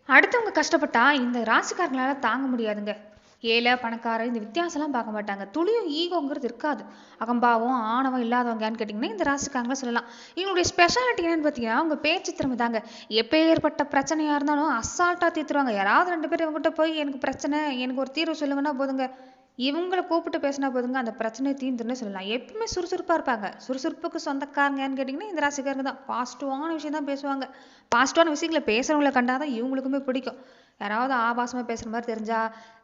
அடுத்தவங்க கஷ்டப்பட்டா இந்த ராசிக்காரங்களால தாங்க முடியாதுங்க. ஏழை, பணக்காரர் இந்த வித்தியாசம்லாம் பார்க்க மாட்டாங்க. துளியும் ஈகோங்கிறது இருக்காது. அகம்பாவம், ஆணவம் இல்லாதவங்கன்னு கேட்டிங்கன்னா இந்த ராசிக்காரங்கள சொல்லலாம். இவங்களுடைய ஸ்பெஷாலிட்டி என்னன்னு பார்த்தீங்கன்னா, அவங்க பேச்சு திறமை தாங்க. எப்பேற்பட்ட பிரச்சனையா இருந்தாலும் அசால்ட்டா தீர்த்துருவாங்க. யாராவது 2 பேர் இவங்ககிட்ட போய் எனக்கு பிரச்சனை, எனக்கு ஒரு தீர்வு சொல்லுங்கன்னா போதுங்க. இவங்கள கூப்பிட்டு பேசினா போதுங்க அந்த பிரச்சனை தீர்ந்துருன்னு சொல்லலாம். எப்பவுமே சுறுசுறுப்பா இருப்பாங்க. சுறுசுறுப்புக்கு சொந்தக்காரங்கன்னு கேட்டிங்கன்னா இந்த ராசிக்காரங்க தான். பாசிட்டிவான விஷயம் தான் பேசுவாங்க. பாசிட்டிவான விஷயங்கள பேசுறவங்கள கண்டா தான் இவங்களுக்குமே பிடிக்கும். யாராவது ஆபாசமா பேசுற மாதிரி தெரிஞ்சா,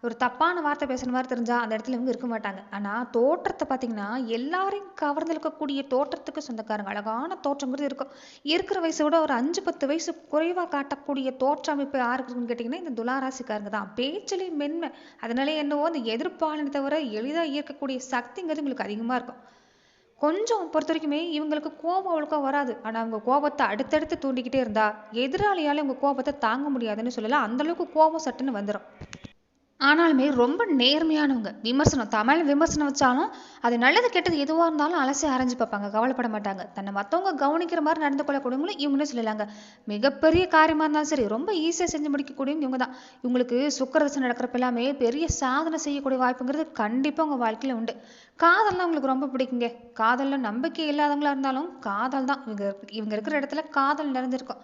ஒரு தப்பான வார்த்தை பேசுற மாதிரி தெரிஞ்சா அந்த இடத்துல இவங்க இருக்க மாட்டாங்க. ஆனா தோற்றத்தை பார்த்தீங்கன்னா, எல்லாரையும் கவர்ந்து இழுக்கக்கூடிய தோற்றத்துக்கு சொந்தக்காரங்க. அழகான தோற்றங்கிறது இருக்கும். இருக்கிற வயசை விட ஒரு 5, 10 வயசு குறைவா காட்டக்கூடிய தோற்ற அமைப்பு யாருக்கு இருக்குன்னு கேட்டிங்கன்னா இந்த துலா ராசிக்காரங்க தான். பேச்சிலேயே மென்மை. அதனால என்னவோ அந்த எதிர்ப்பாளனை தவிர எளிதா ஈர்க்கக்கூடிய சக்திங்கிறது உங்களுக்கு அதிகமா இருக்கும். கொஞ்சம் பொறுத்த வரைக்குமே இவங்களுக்கு கோபம் அவ்வளோக்கா வராது. ஆனா அவங்க கோபத்தை அடுத்தடுத்து தூண்டிக்கிட்டே இருந்தா எதிராளியால உங்க கோபத்தை தாங்க முடியாதுன்னு சொல்லலாம். அந்த அளவுக்கு கோபம் சட்டுன்னு வந்துடும். ஆனாலுமே ரொம்ப நேர்மையானவங்க. விமர்சனம் தமிழ் விமர்சனம் வச்சாலும் அது நல்லது கெட்டது எதுவாக இருந்தாலும் அலசி ஆராய்ஞ்சு பார்ப்பாங்க. கவலைப்பட மாட்டாங்க. தன்னை மற்றவங்க கவனிக்கிற மாதிரி நடந்து கொள்ளக்கூடியவங்களும் இவங்களே சொல்லலாங்க. மிகப்பெரிய காரியமாக இருந்தாலும் சரி ரொம்ப ஈஸியாக செஞ்சு முடிக்கக்கூடியவங்க இவங்க தான். இவங்களுக்கு சுக்கரதசை நடக்கிறப்ப எல்லாமே பெரிய சாதனை செய்யக்கூடிய வாய்ப்புங்கிறது கண்டிப்பாக உங்கள் வாழ்க்கையில் உண்டு. காதல்லாம் உங்களுக்கு ரொம்ப பிடிக்குங்க. காதலில் நம்பிக்கை இல்லாதவங்களா இருந்தாலும் காதல் தான் இவங்க இவங்க இருக்கிற இடத்துல காதல் நிறைஞ்சிருக்கும்.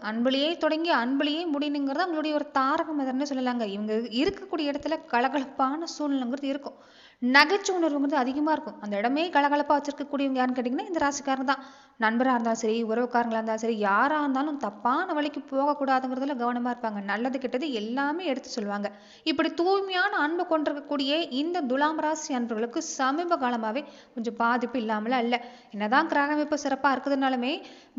அன்புலேயே தொடங்கி அன்புலேயே முடியணுங்கிறது அவங்களுடைய ஒரு தாரக மந்திரம்னு சொல்லலாங்க. இவங்க இருக்கக்கூடிய இடத்துல கலகலப்பான சூழ்நிலைங்கிறது இருக்கும். நகைச்சுவை உணர்வுங்கிறது அதிகமாக இருக்கும். அந்த இடமே கலகலப்பாக வச்சிருக்கக்கூடியவங்க யாருன்னு கேட்டிங்கன்னா இந்த ராசிக்காரங்க தான். நண்பராக இருந்தாலும் சரி, உறவுக்காரங்களாக இருந்தாலும் சரி, யாராக இருந்தாலும் தப்பான வழிக்கு போகக்கூடாதுங்கிறதுல கவனமாக இருப்பாங்க. நல்லது கெட்டது எல்லாமே எடுத்து சொல்லுவாங்க. இப்படி தூய்மையான அன்பு கொண்டிருக்கக்கூடிய இந்த துலாம் ராசி அன்பர்களுக்கு சமீப காலமாகவே கொஞ்சம் பாதிப்பு இல்லாமல அல்ல. என்னதான் கிரக அமைப்பு சிறப்பாக இருக்குதுனாலுமே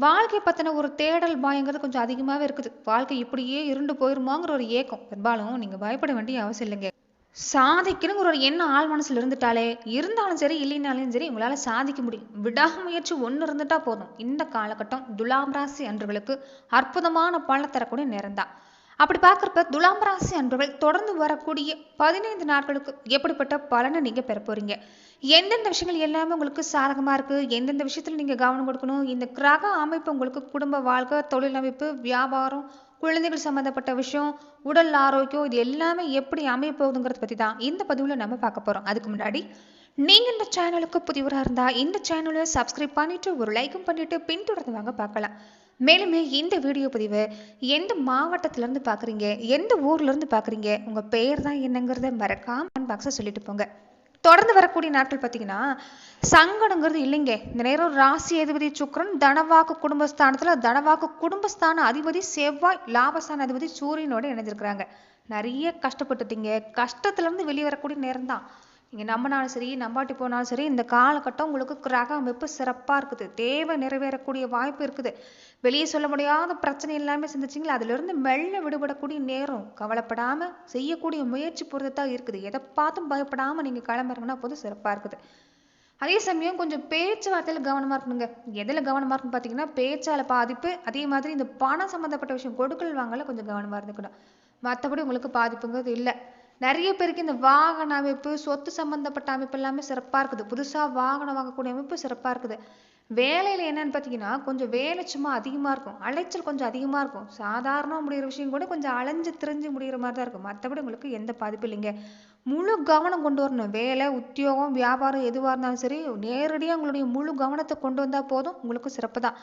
வாழ்க்கை பற்றின ஒரு தேடல் பயங்கிறது கொஞ்சம் அதிகமாகவே இருக்குது. வாழ்க்கை இப்படியே இருண்டு போயிருமாங்கிற ஒரு ஏக்கம். பெரும்பாலும் நீங்கள் பயப்பட வேண்டிய அவசியம் இல்லைங்க. சாதிக்கணுங்கிற ஒரு எண்ணம் ஆள் மனசுல இருந்துட்டாலே இருந்தாலும் சரி இல்லைனாலும் சரி உங்களால சாதிக்க முடியும். விடாமுயற்சி ஒன்று இருந்துட்டா போதும். இந்த காலகட்டம் துலாம் ராசி அன்பர்களுக்கு அற்புதமான பலன் தரக்கூடிய நேரம் தான். அப்படி பார்க்குறப்ப துலாம் ராசி அன்பர்கள் தொடர்ந்து வரக்கூடிய 15 நாட்களுக்கு எப்படிப்பட்ட பலனை நீங்க பெற போறீங்க, எந்தெந்த விஷயங்கள் எல்லாமே உங்களுக்கு சாதகமா இருக்கு, எந்தெந்த விஷயத்துல நீங்க கவனம் கொடுக்கணும், இந்த கிரக அமைப்பு உங்களுக்கு குடும்ப வாழ்க்கை, தொழில் அமைப்பு, வியாபாரம், குழந்தைகள் சம்மந்தப்பட்ட விஷயம், உடல் ஆரோக்கியம், இது எல்லாமே எப்படி அமைய போகுதுங்கிறத பற்றி தான் இந்த பதிவில் நம்ம பார்க்க போகிறோம். அதுக்கு முன்னாடி நீங்கள் இந்த சேனலுக்கு புதியவராக இருந்தால் இந்த சேனலை சப்ஸ்கிரைப் பண்ணிவிட்டு ஒரு லைக்கும் பண்ணிவிட்டு பின்தொடர்ந்து வாங்க பார்க்கலாம். மேலுமே இந்த வீடியோ பதிவை எந்த மாவட்டத்திலேருந்து பார்க்குறீங்க, எந்த ஊர்லேருந்து பார்க்குறீங்க, உங்கள் பெயர் தான் என்னங்கிறத மறக்காம கமெண்ட் பாக்ஸில் சொல்லிட்டு போங்க. தொடர்ந்து வரக்கூடிய நாட்கள் பார்த்தீங்கன்னா சங்கடங்கிறது இல்லைங்க. இந்த நேரம் ராசி அதிபதி சுக்கிரன் தனவாக்கு குடும்பஸ்தானத்துல தனவாக்கு குடும்பஸ்தான அதிபதி செவ்வாய் லாபஸ்தான அதிபதி சூரியனோட இணைஞ்சிருக்கிறாங்க. நிறைய கஷ்டப்பட்டுட்டீங்க. கஷ்டத்துல இருந்து வெளியே வரக்கூடிய நேரம் தான். நீங்க நம்பினாலும் சரி நம்பாட்டி போனாலும் சரி இந்த காலகட்டம் உங்களுக்கு கிரக அமைப்பு சிறப்பா இருக்குது. தேவை நிறைவேறக்கூடிய வாய்ப்பு இருக்குது. வெளியே சொல்ல முடியாத பிரச்சனை எல்லாமே சிந்திச்சிங்களா, அதுல இருந்து மெல்ல விடுபடக்கூடிய நேரம். கவலைப்படாம செய்யக்கூடிய முயற்சி பொறுத்துதான் இருக்குது. எதை பார்த்தும் பயப்படாம நீங்க கிளம்புறீங்கன்னா போதும் சிறப்பா இருக்குது. அதே சமயம் கொஞ்சம் பேச்சுவார்த்தையில கவனமா இருக்கணுங்க. எதுல கவனமா இருக்குன்னு பார்த்தீங்கன்னா பேச்சால பாதிப்பு. அதே மாதிரி இந்த பணம் சம்மந்தப்பட்ட விஷயம் கொடுக்கல் வாங்கல கொஞ்சம் கவனமா இருந்துக்கணும். மற்றபடி உங்களுக்கு பாதிப்புங்கிறது இல்லை. நிறைய பேருக்கு இந்த வாகன அமைப்பு, சொத்து சம்பந்தப்பட்ட அமைப்பு எல்லாமே சிறப்பா இருக்குது. புதுசா வாகனம் வாங்கக்கூடிய அமைப்பு சிறப்பா இருக்குது. வேலையில என்னன்னு பார்த்தீங்கன்னா கொஞ்சம் வேலை சும்மா அதிகமா இருக்கும். அலைச்சல் கொஞ்சம் அதிகமா இருக்கும். சாதாரண முடிகிற விஷயம் கூட கொஞ்சம் அலைஞ்சு திரிஞ்சு முடிகிற மாதிரி தான் இருக்கும். மற்றபடி உங்களுக்கு எந்த பாதிப்பும் இல்லைங்க. முழு கவனம் கொண்டு வரணும். வேலை, உத்தியோகம், வியாபாரம் எதுவாக இருந்தாலும் சரி நேரடியாக உங்களுடைய முழு கவனத்தை கொண்டு வந்தால் போதும், உங்களுக்கு சிறப்பு தான்.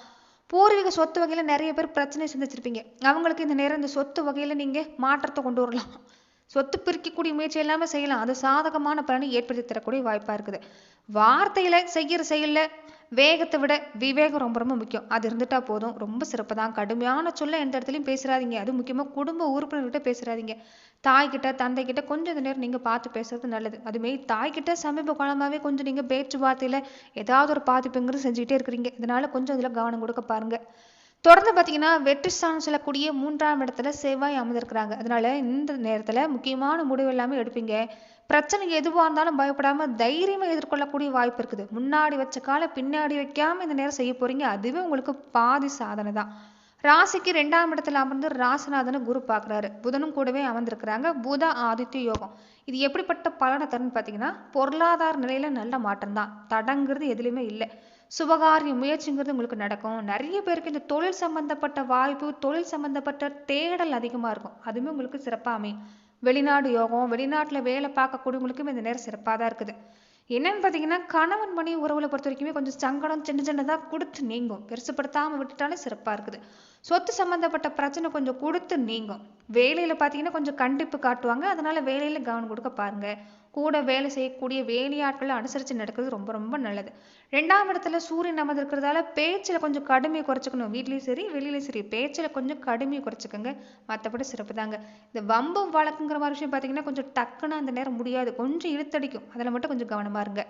பூர்வீக சொத்து வகையில் நிறைய பேர் பிரச்சனை சந்திச்சிருப்பீங்க. அவங்களுக்கு இந்த நேரம் இந்த சொத்து வகையில் நீங்கள் மாற்றத்தை கொண்டு வரலாம். சொத்து பிரிக்கக்கூடிய முயற்சி எல்லாமே செய்யலாம். அது சாதகமான பலனை ஏற்படுத்தி தரக்கூடிய வாய்ப்பாக இருக்குது. வார்த்தையில செய்கிற செயல்ல வேகத்தை விட விவேகம் ரொம்ப ரொம்ப முக்கியம். அது இருந்துட்டா போதும், ரொம்ப சிறப்பு தான். கடுமையான சொல்ல எந்த இடத்துலையும் பேசுறாதீங்க. அது முக்கியமாக குடும்ப உறுப்பினர்கிட்ட பேசுறாதீங்க. தாய்கிட்ட தந்தைக்கிட்ட கொஞ்சம் இந்த நேரம் நீங்கள் பார்த்து பேசுறது நல்லது. அதுமாரி தாய்கிட்ட சமீப காலமாகவே கொஞ்சம் நீங்கள் பேச்சுவார்த்தையில் ஏதாவது ஒரு பாதிப்புங்கிறது செஞ்சுக்கிட்டே இருக்கிறீங்க. இதனால கொஞ்சம் இதில் கவனம் கொடுக்க பாருங்க. தொடர்ந்து பார்த்தீங்கன்னா வெற்றி ஸ்தானம் சொல்லக்கூடிய 3ஆம் இடத்துல செவ்வாய் அமர்ந்திருக்கிறாங்க. அதனால இந்த நேரத்தில் முக்கியமான முடிவு எல்லாமே எடுப்பீங்க. பிரச்சனை எதுவாக இருந்தாலும் பயப்படாம தைரியமா எதிர்கொள்ளக்கூடிய வாய்ப்பு இருக்குது. முன்னாடி வச்ச காலை பின்னாடி வைக்காம இந்த நேரம் செய்ய போறீங்க. அதுவே உங்களுக்கு பாதி சாதனை தான். ராசிக்கு 2ஆம் இடத்துல அமர்ந்து ராசிநாதனை குரு பார்க்குறாரு. புதனும் கூடவே அமர்ந்திருக்கிறாங்க. புத ஆதித்ய யோகம். இது எப்படிப்பட்ட பலனை தருன்னு பார்த்தீங்கன்னா பொருளாதார நிலையில நல்ல மாற்றம் தான். தடங்கிறது எதுலையுமே இல்லை. சுபகாரிய முயற்சிங்கிறது உங்களுக்கு நடக்கும். நிறைய பேருக்கு இந்த தொழில் சம்பந்தப்பட்ட வாய்ப்பு, தொழில் சம்பந்தப்பட்ட தேடல் அதிகமா இருக்கும். அதுவுமே உங்களுக்கு சிறப்பா அமையும். வெளிநாடு யோகம், வெளிநாட்டுல வேலை பார்க்கக்கூடியவங்களுக்கும் இந்த நேரம் சிறப்பாக தான் இருக்குது. என்னன்னு பார்த்தீங்கன்னா, கணவன் மனைவி உறவுல பொறுத்த வரைக்குமே கொஞ்சம் சங்கடம் சின்ன சின்னதா குடுத்து நீங்கும். பெருசுப்படுத்தாம விட்டுட்டாலே சிறப்பா இருக்குது. சொத்து சம்பந்தப்பட்ட பிரச்சனை கொஞ்சம் குடுத்து நீங்கும். வேலையில பார்த்தீங்கன்னா கொஞ்சம் கண்டிப்பு காட்டுவாங்க. அதனால வேலையில கவனம் கொடுக்க பாருங்க. கூட வேலை செய்யக்கூடிய வேலையாட்களை அனுசரித்து நடக்கிறது ரொம்ப ரொம்ப நல்லது. 2ஆம் இடத்துல சூரியன் அமர்ந்திருக்கிறதால பேச்சில் கொஞ்சம் கடுமையை குறைச்சிக்கணும். வீட்லேயும் சரி வெளியிலையும் சரி பேச்சில் கொஞ்சம் கடுமையை குறைச்சிக்கோங்க. மற்றபடி சிறப்பு தாங்க. இந்த வம்பு வழக்குங்கிற மாதிரி விஷயம் பார்த்தீங்கன்னா கொஞ்சம் டக்குன்னு அந்த நேரம் முடியாது. கொஞ்சம் இழுத்தடிக்கும். அதில் மட்டும் கொஞ்சம் கவனமாக இருங்க.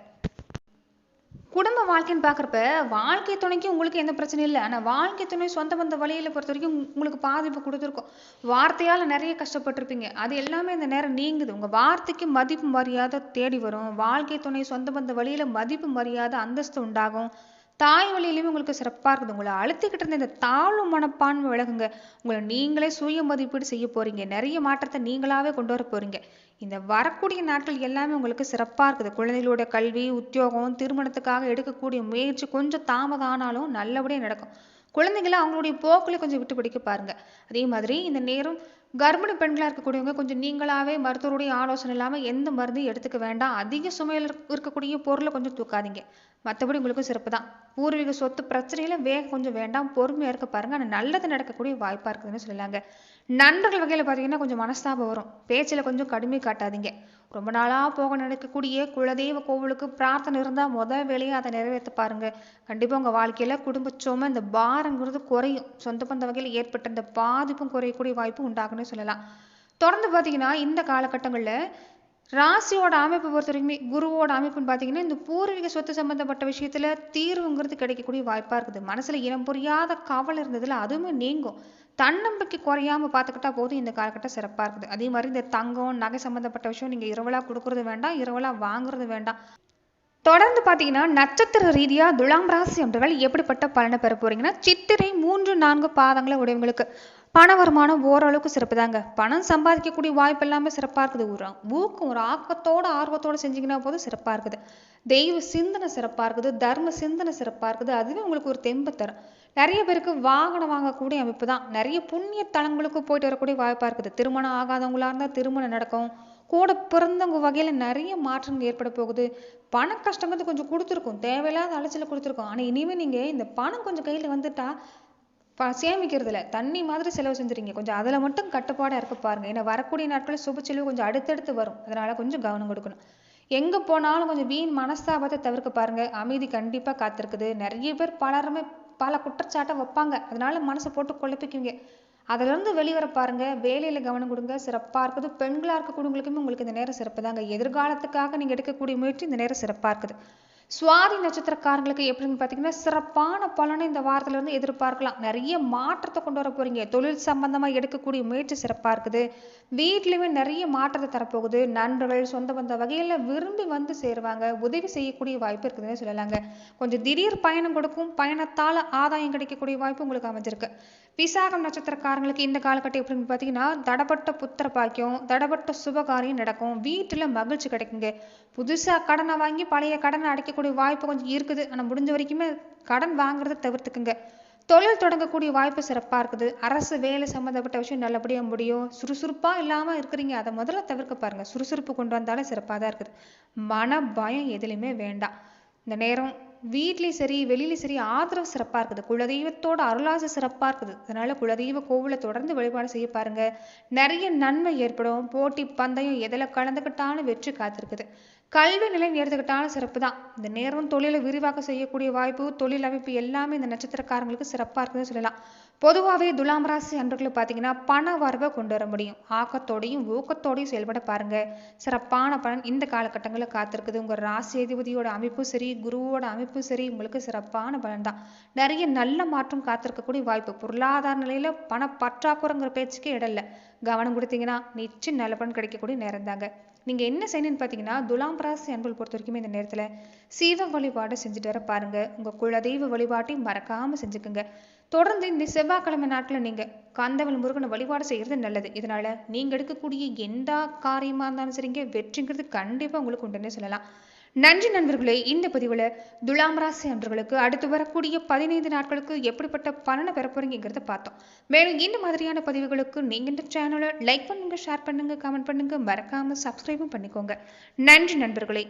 குடும்ப வாழ்க்கைன்னு பார்க்குறப்ப வாழ்க்கை துணைக்கு உங்களுக்கு எந்த பிரச்சனையும் இல்லை. ஆனால் வாழ்க்கை துணை சொந்த பந்த வழியில் பொறுத்த வரைக்கும் உங்களுக்கு பாதிப்பு கொடுத்துருக்கும். வார்த்தையால் நிறைய கஷ்டப்பட்டிருப்பீங்க. அது எல்லாமே இந்த நேரம் நீங்குது. உங்கள் வார்த்தைக்கு மதிப்பு மரியாதை தேடி வரும். வாழ்க்கை துணை சொந்த பந்த வழியில் மதிப்பு மரியாதை அந்தஸ்து உண்டாகும். தாய் வழியிலையுமே உங்களுக்கு சிறப்பாக இருக்குது. உங்களை அழுத்திக்கிட்டு இருந்த இந்த தாழ்வு மனப்பான்மை விலகுங்க. உங்களை நீங்களே சுய மதிப்பீடு செய்ய போறீங்க. நிறைய மாற்றத்தை நீங்களாவே கொண்டு வர போறீங்க. இந்த வரக்கூடிய நாட்கள் எல்லாமே உங்களுக்கு சிறப்பாக இருக்குது. குழந்தைகளோட கல்வி, உத்தியோகம், திருமணத்துக்காக எடுக்கக்கூடிய முயற்சி கொஞ்சம் தாமதம் ஆனாலும் நல்லபடியாக நடக்கும். குழந்தைகளை அவங்களுடைய போக்கில் கொஞ்சம் விட்டு பிடிக்க பாருங்க. அதே மாதிரி இந்த நேரம் கர்ப்பிணி பெண்களாக இருக்கக்கூடியவங்க கொஞ்சம் நீங்களாவே மருத்துவருடைய ஆலோசனை இல்லாமல் எந்த மருந்தையும் எடுத்துக்க வேண்டாம். அதிக சுமையில் இருக்கக்கூடிய பொருளை கொஞ்சம் தூக்காதீங்க. மற்றபடி உங்களுக்கு சிறப்பு தான். பூர்வீக சொத்து பிரச்சனையில வேகம் கொஞ்சம் வேண்டாம், பொறுமையாக இருக்க பாருங்க. ஆனால் நல்லது நடக்கக்கூடிய வாய்ப்பாக இருக்குதுன்னு சொல்லலாங்க. நண்பர்கள் வகையில் பார்த்தீங்கன்னா கொஞ்சம் மனஸ்தாபம் வரும். பேச்சில் கொஞ்சம் கடுமை காட்டாதீங்க. ரொம்ப நாளாக போக நடக்கக்கூடிய குலதெய்வ கோவிலுக்கு பிரார்த்தனை இருந்தால் முதல் வேலையை அதை நிறைவேற்ற பாருங்க. கண்டிப்பாக உங்கள் வாழ்க்கையில் குடும்ப சுமை இந்த பாரங்கிறது குறையும். சொந்த பந்த வகையில் ஏற்பட்ட இந்த பாதிப்பும் குறையக்கூடிய வாய்ப்பு உண்டாகுன்னு சொல்லலாம். தொடர்ந்து பார்த்தீங்கன்னா இந்த காலகட்டங்களில் ராசியோட அமைப்பு பொறுத்த வரைக்குமே குருவோட அமைப்புன்னு பார்த்தீங்கன்னா இந்த பூர்வீக சொத்து சம்பந்தப்பட்ட விஷயத்துல தீர்வுங்கிறது கிடைக்கக்கூடிய வாய்ப்பா இருக்குது. மனசுல இனம் புரியாத கவலை இருந்ததுல அதுவுமே நீங்கும். தன்னம்பிக்கை குறையாம பார்த்துக்கிட்டா போதும். இந்த காலகட்டம் சிறப்பா இருக்குது. அதே மாதிரி இந்த தங்கம் நகை சம்பந்தப்பட்ட விஷயம் நீங்க இரவலா கொடுக்கறது வேண்டாம், இரவலா வாங்குறது வேண்டாம். தொடர்ந்து பார்த்தீங்கன்னா நட்சத்திர ரீதியா துலாம் ராசி அன்பர்கள் எப்படிப்பட்ட பலனை பெற போறீங்கன்னா, சித்திரை 3-4 பாதங்களை உடையவங்களுக்கு பண வருமானம் ஓரளவுக்கு சிறப்பு தாங்க. பணம் சம்பாதிக்கக்கூடிய வாய்ப்பு எல்லாமே சிறப்பா இருக்குது. ஒரு ஊக்கம், ஒரு ஆக்கத்தோட ஆர்வத்தோட செஞ்சீங்கன்னா போதும் சிறப்பா இருக்குது. தெய்வ சிந்தனை சிறப்பா இருக்குது. தர்ம சிந்தனை சிறப்பா இருக்குது. அதுவே உங்களுக்கு ஒரு தெம்பு தரும். நிறைய பேருக்கு வாகனம் வாங்கக்கூடிய அமைப்பு தான். நிறைய புண்ணிய தலங்களுக்கு போயிட்டு வரக்கூடிய வாய்ப்பா இருக்குது. திருமணம் ஆகாதவங்களா இருந்தால் திருமணம் நடக்கும். கூட பிறந்தவங்க வகையில நிறைய மாற்றங்கள் ஏற்பட போகுது. பண கஷ்டங்கிறது கொஞ்சம் கொடுத்துருக்கும். தேவையில்லாத அலைச்சல கொடுத்துருக்கோம். ஆனால் இனிமேல் நீங்க இந்த பணம் கொஞ்சம் கையில் வந்துட்டா சேமிக்கிறது இல்லை, தண்ணி மாதிரி செலவு செஞ்சுறீங்க. கொஞ்சம் அதில் மட்டும் கட்டுப்பாடாக இருக்க பாருங்க. ஏன்னா வரக்கூடிய நாட்களில் சுப செலவு கொஞ்சம் அடுத்தடுத்து வரும். அதனால கொஞ்சம் கவனம் கொடுக்கணும். எங்கே போனாலும் கொஞ்சம் வீண் மனஸ்தாபத்தை தவிர்க்க பாருங்க. அமைதி கண்டிப்பாக காத்திருக்குது. நிறைய பேர் பலருமே பல குற்றச்சாட்டை வைப்பாங்க. அதனால மனசை போட்டு குழப்பிக்குவீங்க. அதிலிருந்து வெளிவர பாருங்க. வேலையில கவனம் கொடுங்க. சிறப்பாக இருக்குது. பெண்களாக இருக்கக்கூடியவங்களுக்குமே உங்களுக்கு இந்த நேரம் சிறப்பு தாங்க. எதிர்காலத்துக்காக நீங்கள் எடுக்கக்கூடிய முயற்சி இந்த நேரம் சிறப்பாக இருக்குது. சுவாதி நட்சத்திரக்காரங்களுக்கு எப்படின்னு பார்த்தீங்கன்னா சிறப்பான பலனை இந்த வாரத்துல இருந்து எதிர்பார்க்கலாம். நிறைய மாற்றத்தை கொண்டு வர போறீங்க. தொழில் சம்பந்தமா எடுக்கக்கூடிய முயற்சி சிறப்பா இருக்குது. வீட்லயுமே நிறைய மாற்றத்தை தரப்போகுது. நண்பர்கள் சொந்த பந்த வகையில விரும்பி வந்து சேருவாங்க. உதவி செய்யக்கூடிய வாய்ப்பு இருக்குதுன்னு சொல்லலாங்க. கொஞ்சம் திடீர் பயணம் கொடுக்கும். பயணத்தால ஆதாயம் கிடைக்கக்கூடிய வாய்ப்பு உங்களுக்கு அமைஞ்சிருக்கு. விசாகம் நட்சத்திரக்காரங்களுக்கு இந்த காலகட்டம் எப்படின்னு பார்த்தீங்கன்னா தடப்பட்ட புத்திர பாக்கியம், தடப்பட்ட சுபகாரியம் நடக்கும். வீட்டுல மகிழ்ச்சி கிடைக்குங்க. புதுசா கடனை வாங்கி பழைய கடனை அடைக்கக்கூடிய வாய்ப்பு கொஞ்சம் இருக்குது. ஆனால் முடிஞ்ச வரைக்குமே கடன் வாங்குறதை தவிர்த்துக்குங்க. தொழில் தொடங்கக்கூடிய வாய்ப்பு சிறப்பாக இருக்குது. அரசு வேலை சம்மந்தப்பட்ட விஷயம் நல்லபடியாக முடியும். சுறுசுறுப்பாக இல்லாமல் இருக்கிறீங்க, அதை முதல்ல தவிர்க்க பாருங்க. சுறுசுறுப்பு கொண்டு வந்தாலே சிறப்பாக தான் இருக்குது. மன பயம் எதுலையுமே வேண்டாம். இந்த நேரம் வீட்லேயும் சரி வெளியிலையும் சரி ஆதரவு சிறப்பாக இருக்குது. குலதெய்வத்தோட அருளாசி சிறப்பாக இருக்குது. அதனால குலதெய்வ கோவிலை தொடர்ந்து வழிபாடு செய்ய பாருங்க. நிறைய நன்மை ஏற்படும். போட்டி பந்தயம் எதில் கலந்துக்கிட்டாலும் வெற்றி காத்திருக்குது. கல்வி நிலை எடுத்துக்கிட்டாலும் சிறப்பு தான். இந்த நேரம் தொழிலை விரிவாக்க செய்யக்கூடிய வாய்ப்பு, தொழில் அமைப்பு எல்லாமே இந்த நட்சத்திரக்காரங்களுக்கு சிறப்பாக இருக்குதுன்னு சொல்லலாம். பொதுவாகவே துலாம் ராசி அன்பர்களை பார்த்தீங்கன்னா பண வரவை கொண்டு வர முடியும். ஆக்கத்தோடையும் ஊக்கத்தோடையும் செயல்பட பாருங்க. சிறப்பான பலன் இந்த காலகட்டங்களில் காத்திருக்குது. உங்கள் ராசி அதிபதியோட அமைப்பும் சரி, குருவோட அமைப்பும் சரி, உங்களுக்கு சிறப்பான பலன் தான். நிறைய நல்ல மாற்றம் காத்திருக்கக்கூடிய வாய்ப்பு. பொருளாதார நிலையில பண பற்றாக்குறைங்கிற பேச்சுக்கே இடல்ல. கவனம் கொடுத்தீங்கன்னா நிச்சயம் நல்ல பலன் கிடைக்கக்கூடிய நேரம் தாங்க. நீங்க என்ன செய்யணும்னு பார்த்தீங்கன்னா துலாம் ராசி அன்பர்கள் பொறுத்த வரைக்குமே இந்த நேரத்துல சீவ வழிபாடு செஞ்சுட்டு வர பாருங்க. உங்க குலதெய்வ வழிபாட்டையும் மறக்காம செஞ்சுக்குங்க. தொடர்ந்து இந்த செவ்வாய்க்கிழமை நாட்கள் நீங்க கந்தவள் முருகனை வழிபாடு செய்யறது நல்லது. இதனால நீங்க எடுக்கக்கூடிய எந்த காரியமா இருந்தாலும் சரிங்க வெற்றிங்கிறது கண்டிப்பா உங்களுக்கு உண்டுன்னே சொல்லலாம். நன்றி நண்பர்களே. இந்த பதிவில் துலாம் ராசி அன்பர்களுக்கு அடுத்து வரக்கூடிய 15 நாட்களுக்கு எப்படிப்பட்ட பலனை பெற போறீங்கிறத பார்த்தோம். மேலும் இந்த மாதிரியான பதிவுகளுக்கு நீங்க இந்த சேனலை லைக் பண்ணுங்க, ஷேர் பண்ணுங்க, கமெண்ட் பண்ணுங்க, மறக்காம சப்ஸ்கிரைபும் பண்ணிக்கோங்க. நன்றி நண்பர்களே.